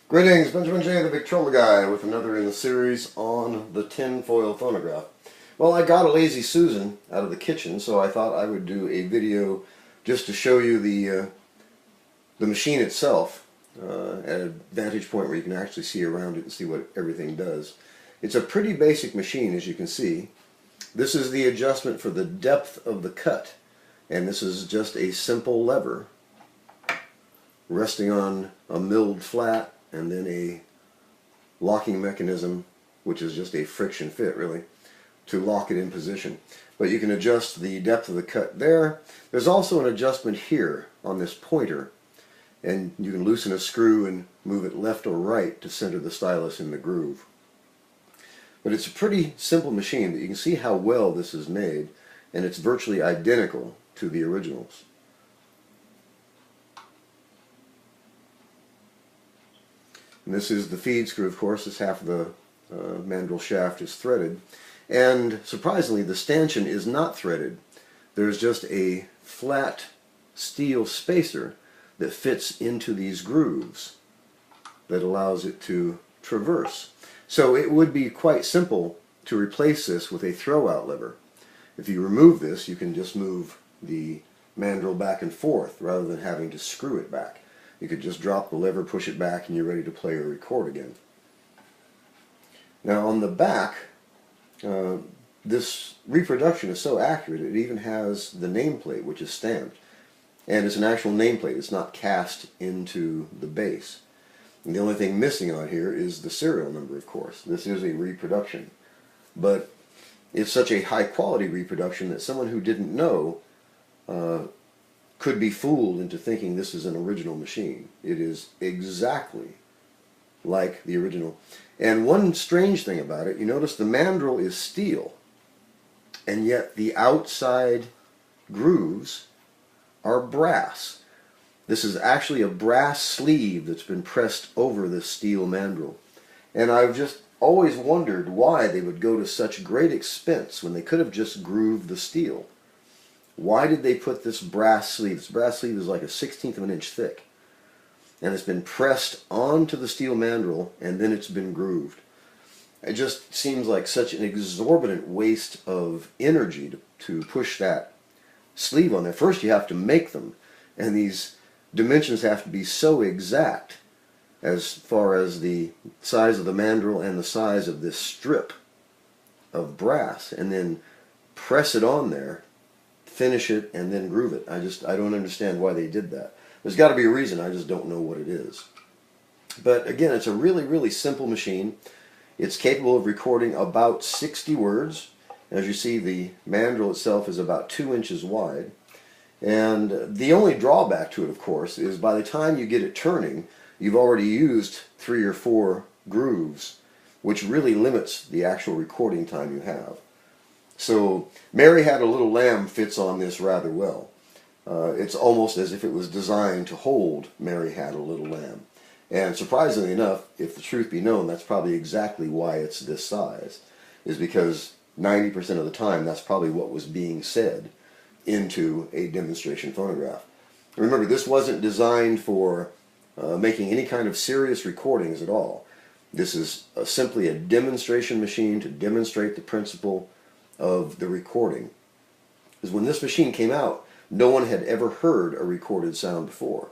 Greetings, Benjamin J. the Victrola Guy with another in the series on the tinfoil phonograph. Well, I got a Lazy Susan out of the kitchen, so I thought I would do a video just to show you the machine itself at a vantage point where you can actually see around it and see what everything does. It's a pretty basic machine, as you can see. This is the adjustment for the depth of the cut, and this is just a simple lever resting on a milled flat and then a locking mechanism, which is just a friction fit really, to lock it in position. But you can adjust the depth of the cut there. There's also an adjustment here on this pointer, and you can loosen a screw and move it left or right to center the stylus in the groove. But it's a pretty simple machine, but you can see how well this is made, and it's virtually identical to the originals. And this is the feed screw, of course. This half of the mandrel shaft is threaded. And surprisingly, the stanchion is not threaded. There's just a flat steel spacer that fits into these grooves that allows it to traverse. So it would be quite simple to replace this with a throw-out lever. If you remove this, you can just move the mandrel back and forth rather than having to screw it back. You could just drop the lever, push it back, and you're ready to play or record again. Now on the back, this reproduction is so accurate it even has the nameplate, which is stamped. And it's an actual nameplate. It's not cast into the base. And the only thing missing on here is the serial number, of course. This is a reproduction. But it's such a high quality reproduction that someone who didn't know could be fooled into thinking this is an original machine. It is exactly like the original. And one strange thing about it, you notice the mandrel is steel, and yet the outside grooves are brass. This is actually a brass sleeve that's been pressed over this steel mandrel. And I've just always wondered why they would go to such great expense when they could have just grooved the steel. Why did they put this brass sleeve? This brass sleeve is like a 1/16 of an inch thick. And it's been pressed onto the steel mandrel, and then it's been grooved. It just seems like such an exorbitant waste of energy to push that sleeve on there. First you have to make them, and these dimensions have to be so exact as far as the size of the mandrel and the size of this strip of brass, and then press it on there, finish it, and then groove it. I don't understand why they did that. There's got to be a reason, I just don't know what it is. But again, it's a really, really simple machine. It's capable of recording about 60 words. As you see, the mandrel itself is about 2 inches wide. And the only drawback to it, of course, is by the time you get it turning, you've already used 3 or 4 grooves, which really limits the actual recording time you have. So Mary Had a Little Lamb fits on this rather well. It's almost as if it was designed to hold Mary Had a Little Lamb. And surprisingly enough, if the truth be known, that's probably exactly why it's this size, is because 90% of the time that's probably what was being said into a demonstration phonograph. Remember, this wasn't designed for making any kind of serious recordings at all. This is simply a demonstration machine to demonstrate the principle of the recording. Because when this machine came out, no one had ever heard a recorded sound before.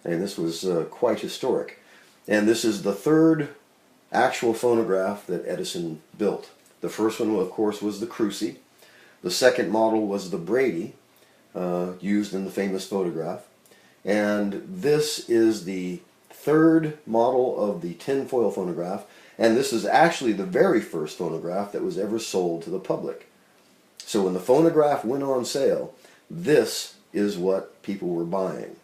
And this was quite historic. And this is the third actual phonograph that Edison built. The first one, of course, was the Cruci. The second model was the Brady, used in the famous photograph. And this is the third model of the tinfoil phonograph. And this is actually the very first phonograph that was ever sold to the public. So when the phonograph went on sale, this is what people were buying.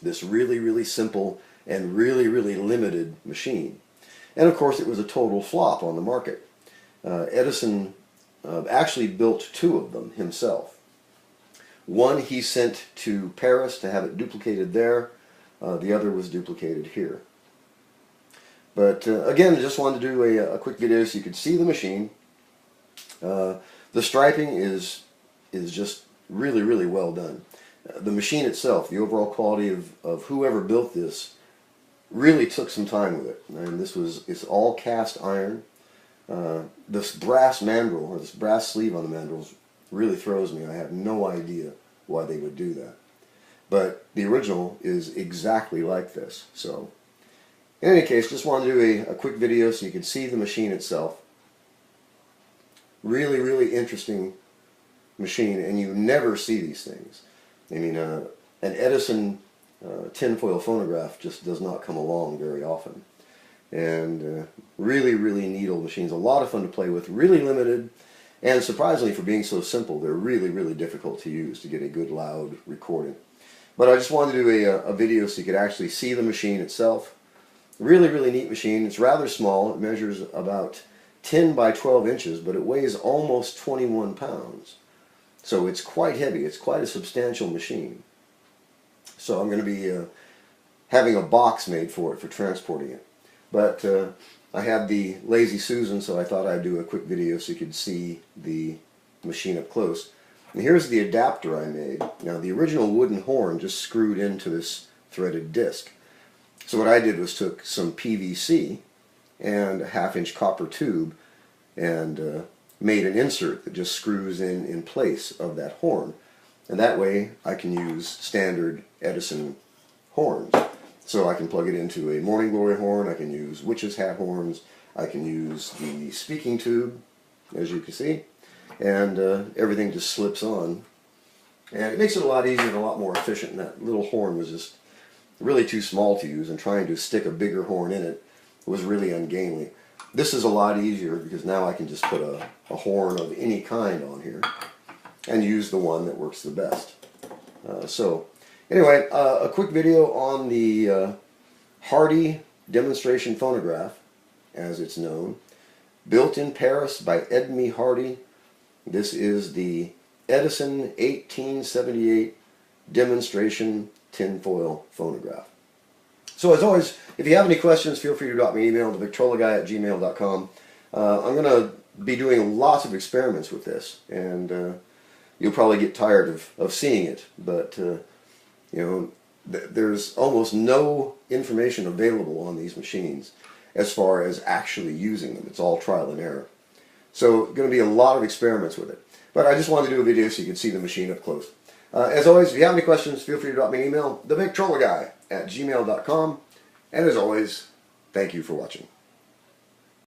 This really, really simple and really, really limited machine. And of course it was a total flop on the market. Edison actually built 2 of them himself. One he sent to Paris to have it duplicated there. The other was duplicated here. But again, I just wanted to do a quick video so you could see the machine. The striping is just really, really well done. The machine itself, the overall quality of whoever built this really took some time with it. And it's all cast iron. This brass mandrel, or this brass sleeve on the mandrels, really throws me. I have no idea why they would do that. But the original is exactly like this. So, in any case, just wanted to do a quick video so you can see the machine itself. Really, really interesting machine, and you never see these things. I mean, an Edison tinfoil phonograph just does not come along very often. And really, really neat old machines. A lot of fun to play with, really limited, and surprisingly for being so simple, they're really, really difficult to use to get a good loud recording. But I just wanted to do a video so you could actually see the machine itself. Really, really neat machine. It's rather small. It measures about 10 by 12 inches, but it weighs almost 21 pounds. So it's quite heavy. It's quite a substantial machine. So I'm going to be having a box made for it for transporting it. But I had the Lazy Susan, so I thought I'd do a quick video so you could see the machine up close. And here's the adapter I made. Now, the original wooden horn just screwed into this threaded disc. So what I did was took some PVC and a 1/2-inch copper tube and made an insert that just screws in place of that horn. And that way I can use standard Edison horns. So I can plug it into a morning glory horn, I can use witch's hat horns, I can use the speaking tube, as you can see, and everything just slips on. And it makes it a lot easier and a lot more efficient. And that little horn was just really too small to use, and trying to stick a bigger horn in it was really ungainly. This is a lot easier because now I can just put a horn of any kind on here and use the one that works the best. So anyway, a quick video on the Hardy demonstration phonograph, as it's known, built in Paris by Edmond Hardy. This is the Edison 1878 demonstration tinfoil phonograph. So as always, if you have any questions, feel free to drop me an email to victrolaguy@gmail.com. I'm going to be doing lots of experiments with this, and you'll probably get tired of seeing it, but you know, there's almost no information available on these machines as far as actually using them. It's all trial and error. So going to be a lot of experiments with it. But I just wanted to do a video so you can see the machine up close. As always, if you have any questions, feel free to drop me an email, thevictrolaguy@gmail.com. And as always, thank you for watching.